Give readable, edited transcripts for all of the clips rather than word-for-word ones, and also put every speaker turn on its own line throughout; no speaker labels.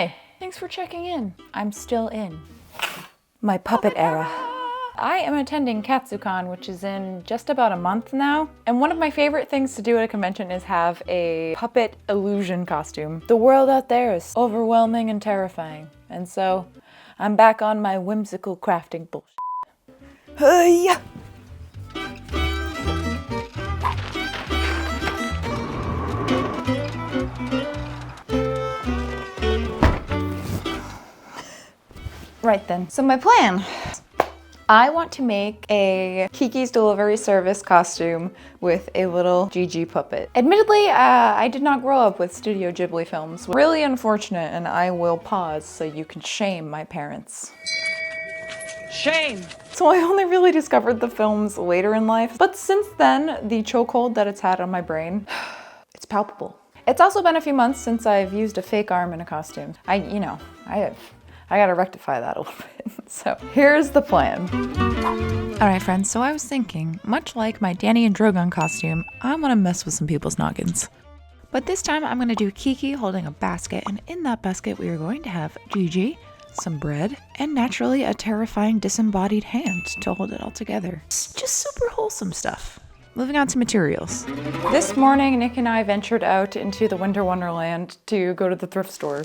Hi, thanks for checking in. I'm still in my puppet era. I am attending KatsuCon, which is in just about a month now. And one of my favorite things to do at a convention is have a puppet illusion costume. The world out there is overwhelming and terrifying. And so I'm back on my whimsical crafting bullshit. Yeah. Right then. So my plan. I want to make a Kiki's Delivery Service costume with a little Jiji Puppet. Admittedly, I did not grow up with Studio Ghibli films. Really unfortunate, and I will pause so you can shame my parents.
Shame!
So I only really discovered the films later in life, but since then, the chokehold that it's had on my brain, it's palpable. It's also been a few months since I've used a fake arm in a costume. I gotta rectify that a little bit. So here's the plan. All right, friends, so I was thinking, much like my Danny and Drogon costume, I wanna mess with some people's noggins. But this time I'm gonna do Kiki holding a basket, and in that basket we are going to have Jiji, some bread, and naturally a terrifying disembodied hand to hold it all together. It's just super wholesome stuff. Moving on to materials. This morning, Nick and I ventured out into the Winter Wonderland to go to the thrift store.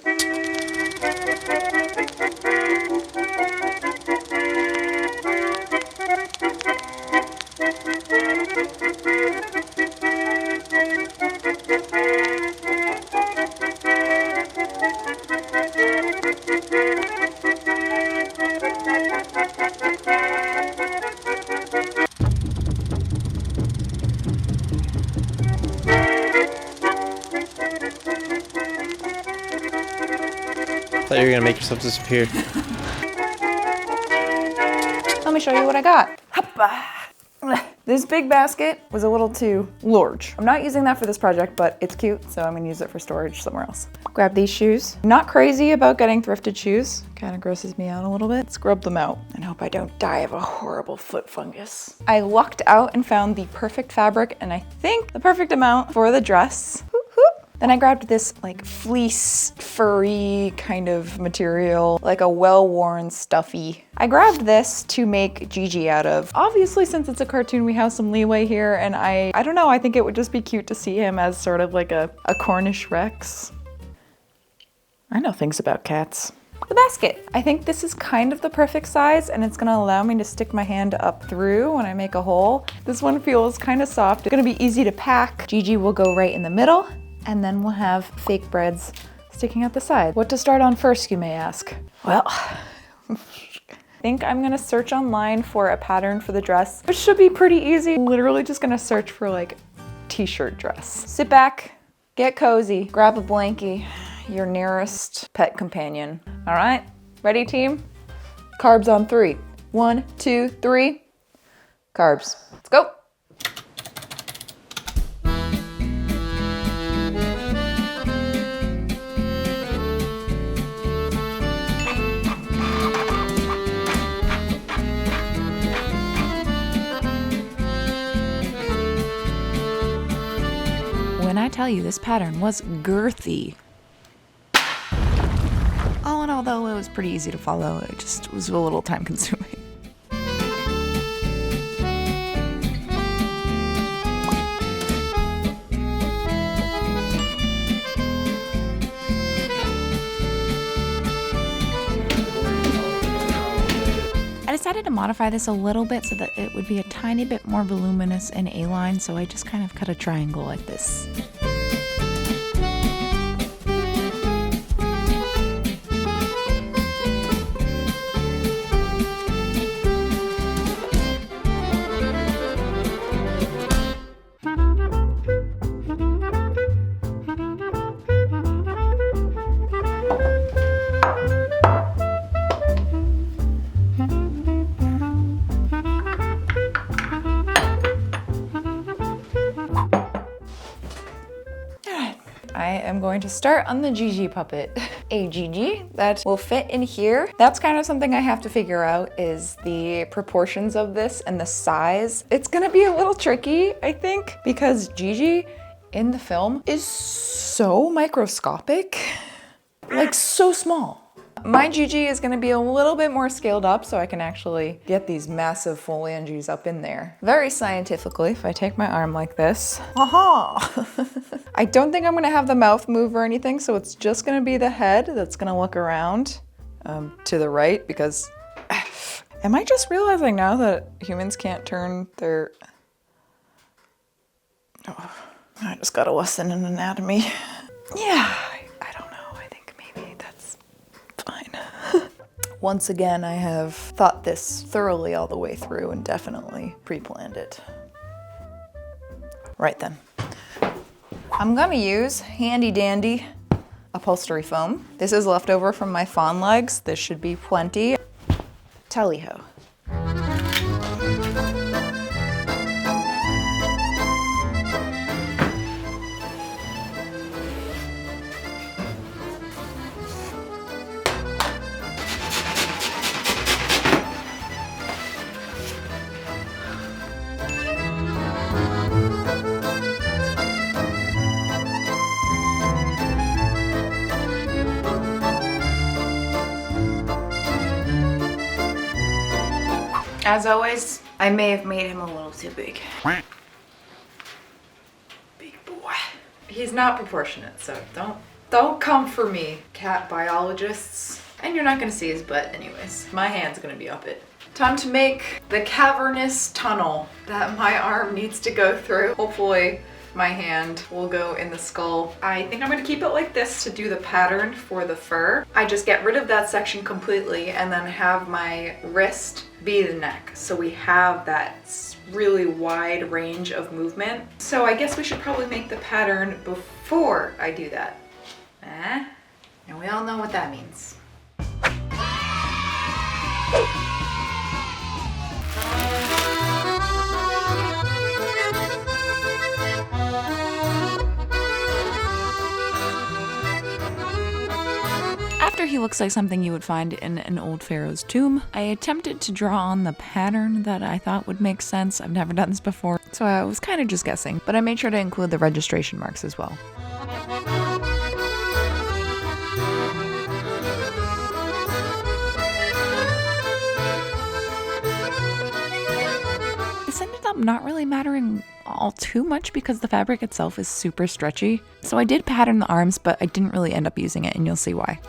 I thought you were gonna make yourself disappear.
Let me show you what I got. This big basket was a little too large. I'm not using that for this project, but it's cute, so I'm gonna use it for storage somewhere else. Grab these shoes. Not crazy about getting thrifted shoes. Kind of grosses me out a little bit. Scrub them out and hope I don't die of a horrible foot fungus. I lucked out and found the perfect fabric, and I think the perfect amount for the dress. Then I grabbed this like fleece, furry kind of material, like a well-worn stuffy. I grabbed this to make Jiji out of. Obviously, since it's a cartoon, we have some leeway here, and I don't know, I think it would just be cute to see him as sort of like a Cornish Rex. I know things about cats. The basket. I think this is kind of the perfect size, and it's gonna allow me to stick my hand up through when I make a hole. This one feels kind of soft. It's gonna be easy to pack. Jiji will go right in the middle. And then we'll have fake breads sticking out the side. What to start on first, you may ask? Well, I think I'm gonna search online for a pattern for the dress, which should be pretty easy. Literally just gonna search for like t-shirt dress. Sit back, get cozy, grab a blankie, your nearest pet companion. All right, ready team? Carbs on 3. 1, 2, 3. Carbs, let's go. When I tell you this pattern was girthy. All in all, though, it was pretty easy to follow. It just was a little time consuming. I decided to modify this a little bit so that it would be a tiny bit more voluminous in A-line, so I just kind of cut a triangle like this. I am going to start on the Jiji Puppet. A Jiji that will fit in here. That's kind of something I have to figure out, is the proportions of this and the size. It's gonna be a little tricky, I think, because Jiji in the film is so microscopic. Like so small. My Gigi is gonna be a little bit more scaled up so I can actually get these massive phalanges up in there. Very scientifically, if I take my arm like this, aha! I don't think I'm gonna have the mouth move or anything, so it's just gonna be the head that's gonna look around to the right because, am I just realizing now that humans can't turn their, oh, I just got a lesson in anatomy. Yeah, I don't know, I think maybe that's fine. Once again, I have thought this thoroughly all the way through and definitely pre-planned it. Right then. I'm gonna use handy dandy upholstery foam. This is leftover from my fawn legs. This should be plenty. Tally-ho. As always, I may have made him a little too big. Big boy. He's not proportionate, so don't come for me, cat biologists. And you're not gonna see his butt anyways. My hand's gonna be up it. Time to make the cavernous tunnel that my arm needs to go through. Hopefully my hand will go in the skull. I think I'm gonna keep it like this to do the pattern for the fur. I just get rid of that section completely and then have my wrist be the neck. So we have that really wide range of movement. So I guess we should probably make the pattern before I do that. And we all know what that means. After he looks like something you would find in an old pharaoh's tomb, I attempted to draw on the pattern that I thought would make sense. I've never done this before, so I was kind of just guessing, but I made sure to include the registration marks as well. This ended up not really mattering all too much because the fabric itself is super stretchy. So I did pattern the arms, but I didn't really end up using it, and you'll see why.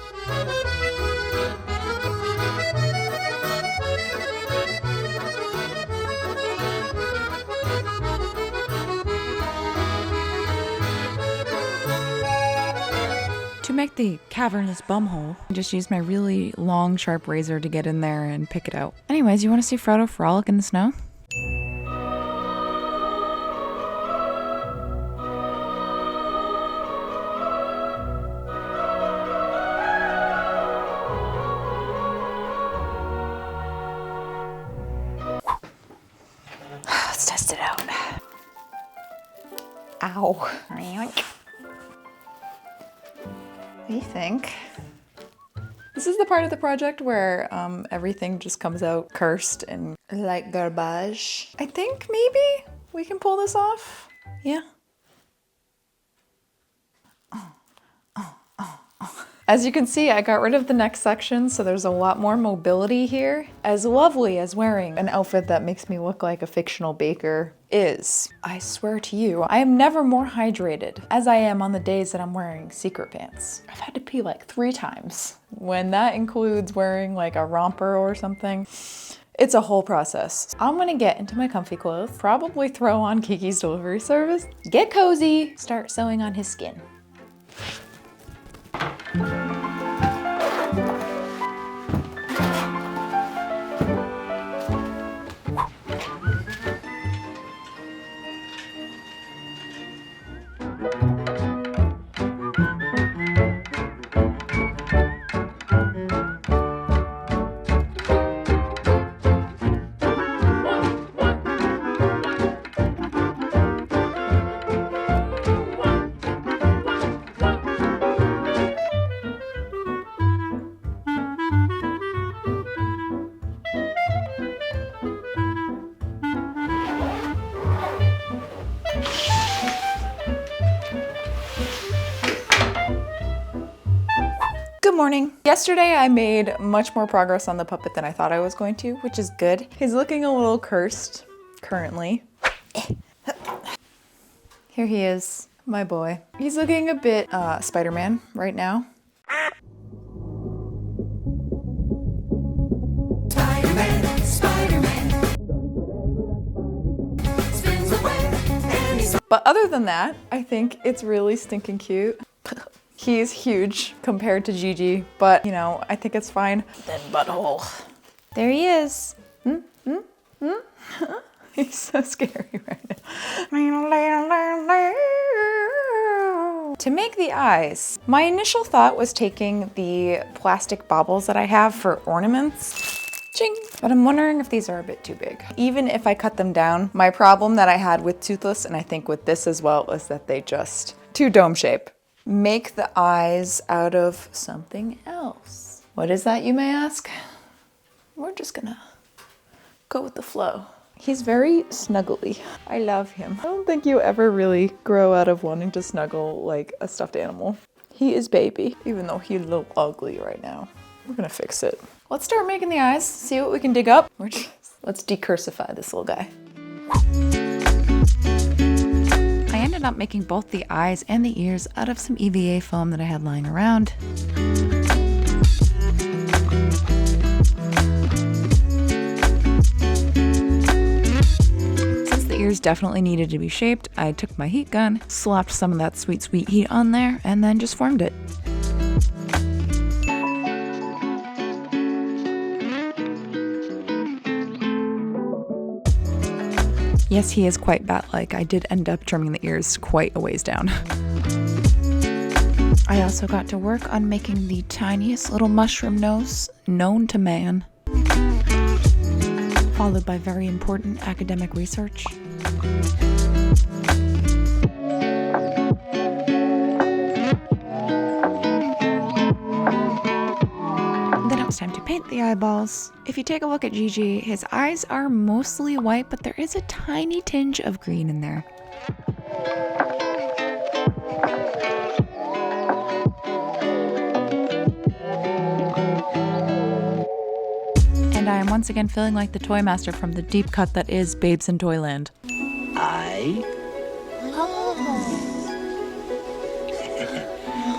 To make the cavernous bumhole, I just used my really long, sharp razor to get in there and pick it out. Anyways, you want to see Frodo frolic in the snow? Let's test it out. Ow. What do you think? This is the part of the project where everything just comes out cursed and like garbage. I think maybe we can pull this off. Yeah. As you can see, I got rid of the neck section, so there's a lot more mobility here. As lovely as wearing an outfit that makes me look like a fictional baker is, I swear to you, I am never more hydrated as I am on the days that I'm wearing secret pants. I've had to pee like 3 times. When that includes wearing like a romper or something, it's a whole process. I'm gonna get into my comfy clothes, probably throw on Kiki's delivery service, get cozy, start sewing on his skin. Good morning. Yesterday I made much more progress on the puppet than I thought I was going to, which is good. He's looking a little cursed currently. Here he is, my boy. He's looking a bit Spider-Man right now.
Spider-Man, Spider-Man. Spins the web and he's...
But other than that, I think it's really stinking cute. He's huge compared to Gigi, but you know, I think it's fine. Then butthole. There he is. He's so scary right now. To make the eyes, my initial thought was taking the plastic baubles that I have for ornaments. Ching. But I'm wondering if these are a bit too big. Even if I cut them down, my problem that I had with Toothless, and I think with this as well, is that they just too dome shape. Make the eyes out of something else. What is that, you may ask? We're just gonna go with the flow. He's very snuggly. I love him. I don't think you ever really grow out of wanting to snuggle like a stuffed animal. He is baby, even though he's a little ugly right now. We're gonna fix it. Let's start making the eyes, see what we can dig up. Let's decursify this little guy. I ended up making both the eyes and the ears out of some EVA foam that I had lying around. Since the ears definitely needed to be shaped, I took my heat gun, slapped some of that sweet, sweet heat on there, and then just formed it. Yes, he is quite bat-like. I did end up trimming the ears quite a ways down. I also got to work on making the tiniest little mushroom nose known to man, followed by very important academic research. It's time to paint the eyeballs. If you take a look at Gigi, his eyes are mostly white, but there is a tiny tinge of green in there. And I am once again feeling like the toy master from the deep cut that is Babes in Toyland.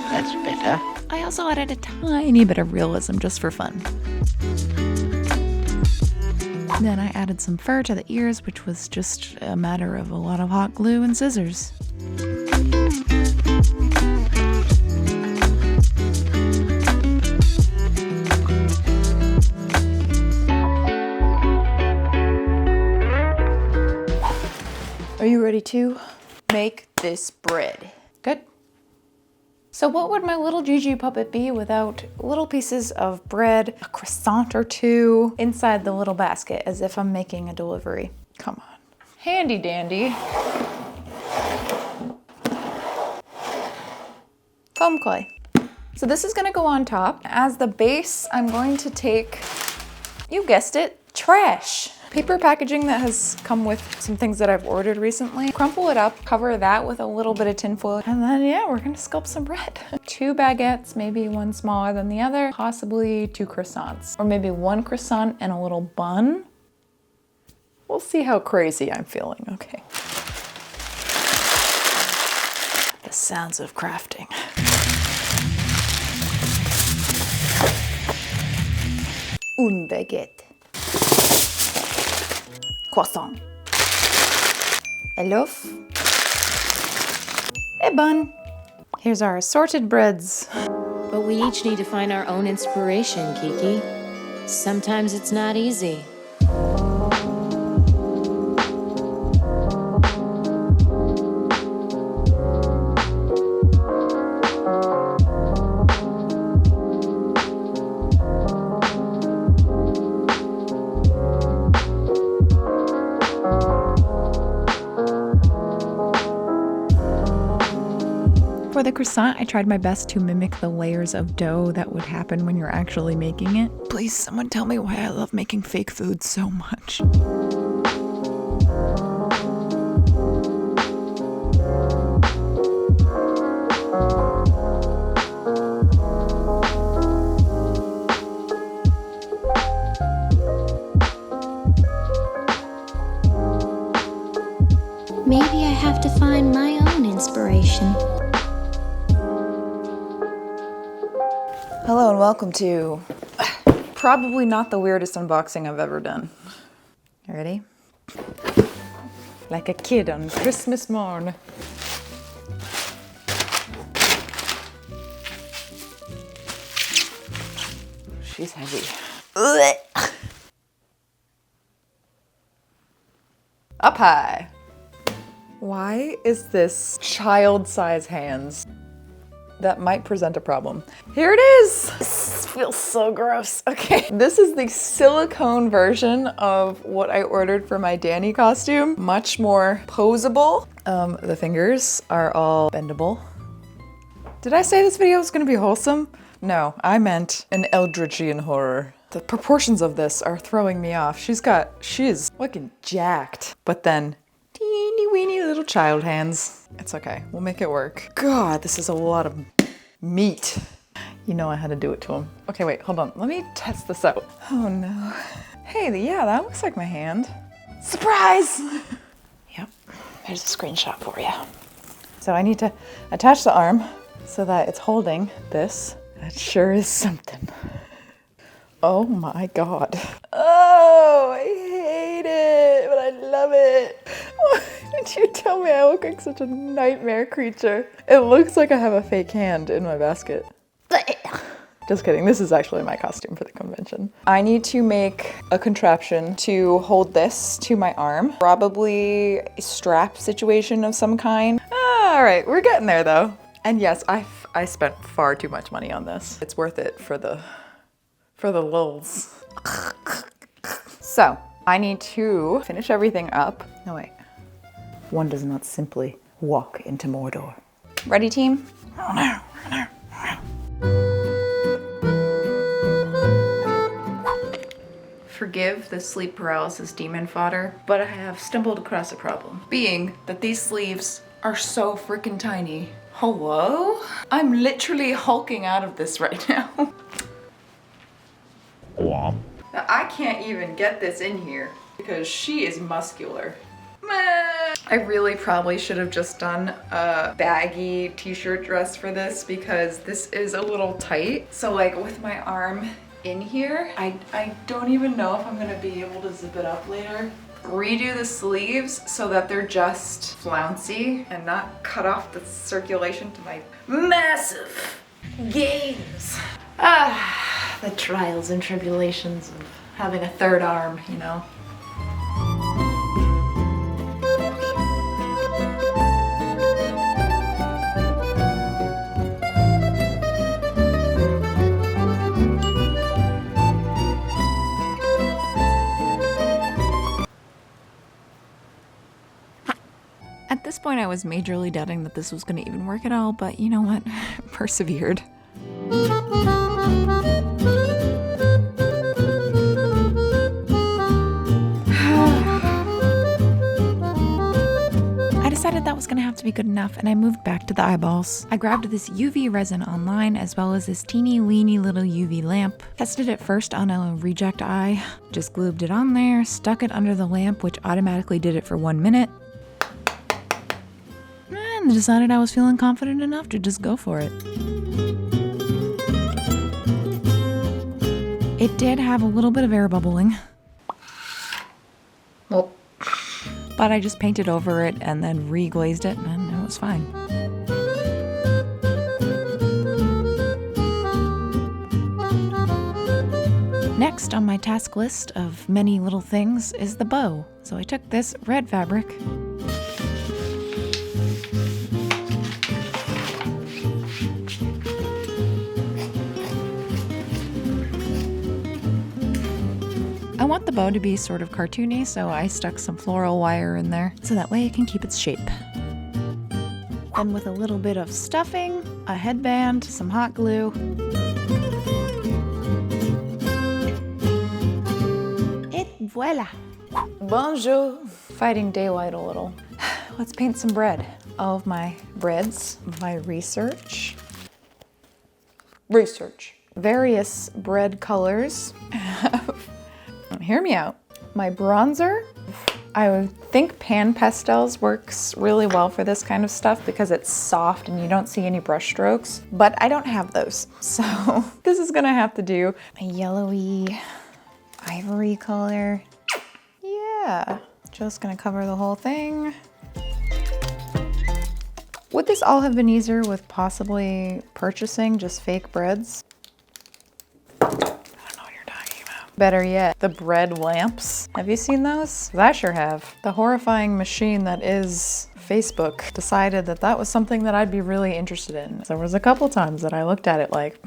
That's better.
I also added a tiny bit of realism just for fun. Then I added some fur to the ears, which was just a matter of a lot of hot glue and scissors. Are you ready to make this bread? Good. So what would my little Jiji puppet be without little pieces of bread, a croissant or two inside the little basket, as if I'm making a delivery? Come on. Handy dandy. Foam clay. So this is gonna go on top. As the base, I'm going to take, you guessed it, trash. Paper packaging that has come with some things that I've ordered recently. Crumple it up, cover that with a little bit of tinfoil, and then yeah, we're gonna sculpt some bread. 2 baguettes, maybe one smaller than the other, possibly 2 croissants, or maybe 1 croissant and a little bun. We'll see how crazy I'm feeling, okay. The sounds of crafting. Une baguette. Croissant. A loaf. A bun. Here's our assorted breads.
But we each need to find our own inspiration, Kiki. Sometimes it's not easy.
For the croissant, I tried my best to mimic the layers of dough that would happen when you're actually making it. Please, someone tell me why I love making fake food so much. Hello and welcome to probably not the weirdest unboxing I've ever done. You ready? Like a kid on Christmas morn. She's heavy. Up high. Why is this child-size hands? That might present a problem. Here it is. This feels so gross. Okay. This is the silicone version of what I ordered for my Danny costume. Much more posable. The fingers are all bendable. Did I say this video was gonna be wholesome? No, I meant an Eldritchian horror. The proportions of this are throwing me off. She is fucking jacked. But then, teeny weeny little child hands. It's okay, we'll make it work. God, this is a lot of meat. You know I had to do it to him. Okay, wait, hold on. Let me test this out. Oh no. Hey, yeah, that looks like my hand. Surprise! Yep, there's a screenshot for you. So I need to attach the arm so that it's holding this. That sure is something. Oh my God. Oh, I hate it, but I love it. Why did you tell me I look like such a nightmare creature? It looks like I have a fake hand in my basket. Just kidding, this is actually my costume for the convention. I need to make a contraption to hold this to my arm. Probably a strap situation of some kind. All right, we're getting there though. And yes, I spent far too much money on this. It's worth it for the lulz. So, I need to finish everything up. No, wait. One does not simply walk into Mordor. Ready, team? Forgive the sleep paralysis demon fodder, but I have stumbled across a problem. Being that these sleeves are so freaking tiny. Hello? I'm literally hulking out of this right now. I can't even get this in here because she is muscular. I really probably should have just done a baggy t-shirt dress for this because this is a little tight. So like with my arm in here, I don't even know if I'm gonna be able to zip it up later. Redo the sleeves so that they're just flouncy and not cut off the circulation to my massive gains. The trials and tribulations of having a third arm, you know. At this point, I was majorly doubting that this was going to even work at all, but you know what? Persevered. I decided that was gonna have to be good enough, and I moved back to the eyeballs. I grabbed this UV resin online as well as this teeny weeny little UV lamp. Tested it first on a reject eye, just glued it on there, stuck it under the lamp, which automatically did it for 1 minute. And decided I was feeling confident enough to just go for it. It did have a little bit of air bubbling. Well, but I just painted over it and then re-glazed it and it was fine. Next on my task list of many little things is the bow. So I took this red fabric I want the bow to be sort of cartoony, so I stuck some floral wire in there so that way it can keep its shape. Then with a little bit of stuffing, a headband, some hot glue, et voila! Bonjour! Fighting daylight a little. Let's paint some bread. All of my breads, my research. Various bread colors. Hear me out. My bronzer, I think pan pastels works really well for this kind of stuff because it's soft and you don't see any brush strokes, but I don't have those. So this is gonna have to do a yellowy ivory color. Yeah, just gonna cover the whole thing. Would this all have been easier with possibly purchasing just fake breads? I don't know what you're talking about. Better yet, the bread lamps. Have you seen those? 'Cause I sure have. The horrifying machine that is Facebook decided that that was something that I'd be really interested in. There was a couple times that I looked at it like,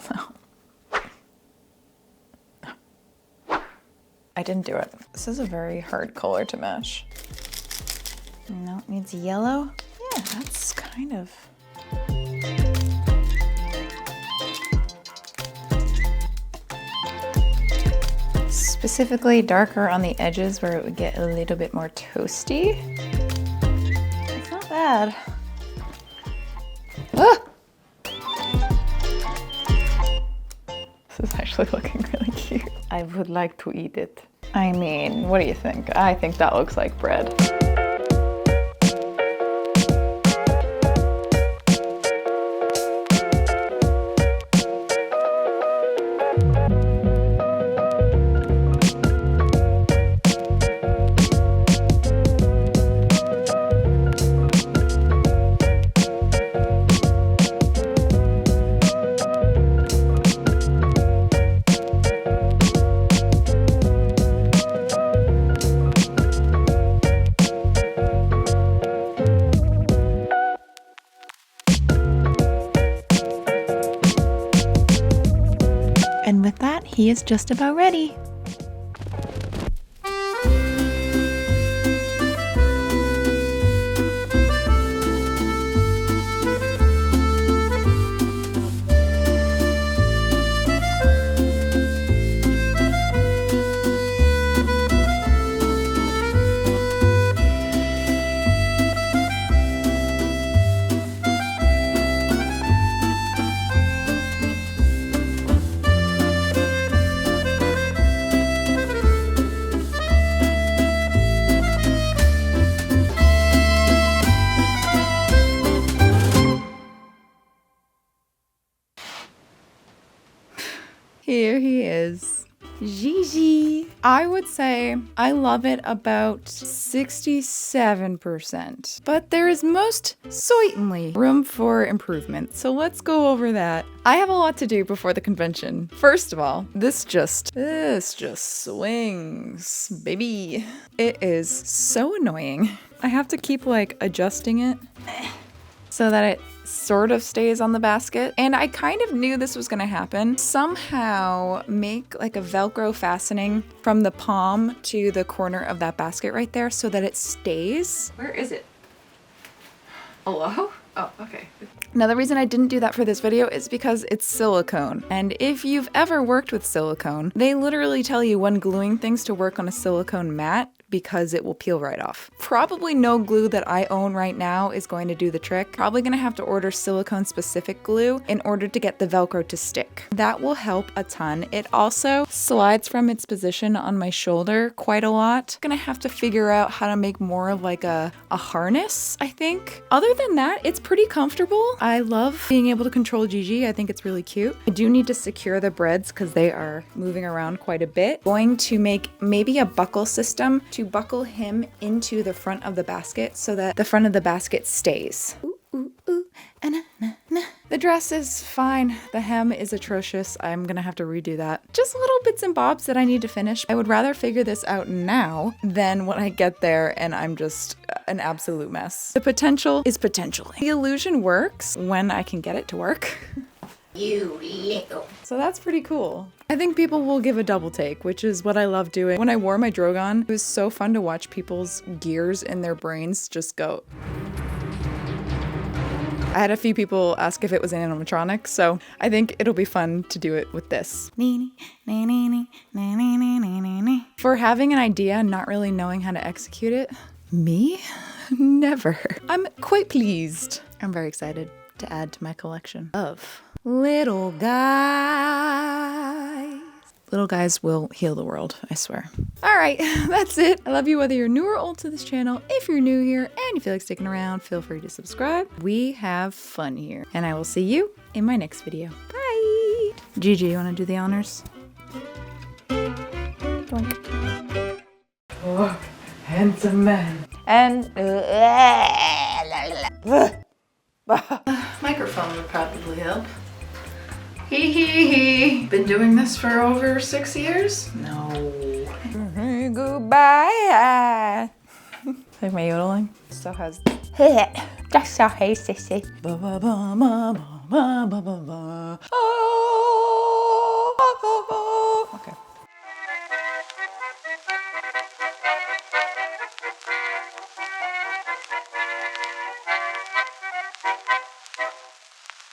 I didn't do it. This is a very hard color to match. No, it needs yellow. Yeah, that's kind of... Specifically darker on the edges where it would get a little bit more toasty. It's not bad. Ah! This is actually looking really cute. I would like to eat it. I mean, what do you think? I think that looks like bread. And with that, he is just about ready. Here he is, Gigi. I would say I love it about 67%, but there is most certainly room for improvement. So let's go over that. I have a lot to do before the convention. First of all, this just swings, baby. It is so annoying. I have to keep like adjusting it so that it sort of stays on the basket. And I kind of knew this was gonna happen. Somehow make like a Velcro fastening from the palm to the corner of that basket right there so that it stays. Where is it? Hello? Oh, okay. Now the reason I didn't do that for this video is because it's silicone. And if you've ever worked with silicone, they literally tell you when gluing things to work on a silicone mat because it will peel right off. Probably no glue that I own right now is going to do the trick. Probably gonna have to order silicone specific glue in order to get the Velcro to stick. That will help a ton. It also slides from its position on my shoulder quite a lot. Gonna have to figure out how to make more of like a harness, I think. Other than that, it's pretty comfortable. I love being able to control Gigi. I think it's really cute. I do need to secure the breads because they are moving around quite a bit. Going to make maybe a buckle system to buckle him into the front of the basket so that the front of the basket stays. Ooh, ooh, ooh, na, na, na. The dress is fine. The hem is atrocious. I'm gonna have to redo that. Just little bits and bobs that I need to finish. I would rather figure this out now than when I get there and I'm just an absolute mess. The potential is potential. The illusion works when I can get it to work.
You little.
So that's pretty cool. I think people will give a double take, which is what I love doing. When I wore my Drogon, it was so fun to watch people's gears in their brains just go. I had a few people ask if it was an animatronic, so I think it'll be fun to do it with this. For having an idea and not really knowing how to execute it, me? Never. I'm quite pleased. I'm very excited to add to my collection of little guys. Little guys will heal the world, I swear. All right, that's it. I love you whether you're new or old to this channel. If you're new here and you feel like sticking around, feel free to subscribe. We have fun here. And I will see you in my next video. Bye! Gigi, you wanna do the honors? Oh, handsome man. And microphone would probably help. Hee hee hee. Been doing this for over 6 years? No. Goodbye. Like my yodeling. Still has. That's so hey sissy.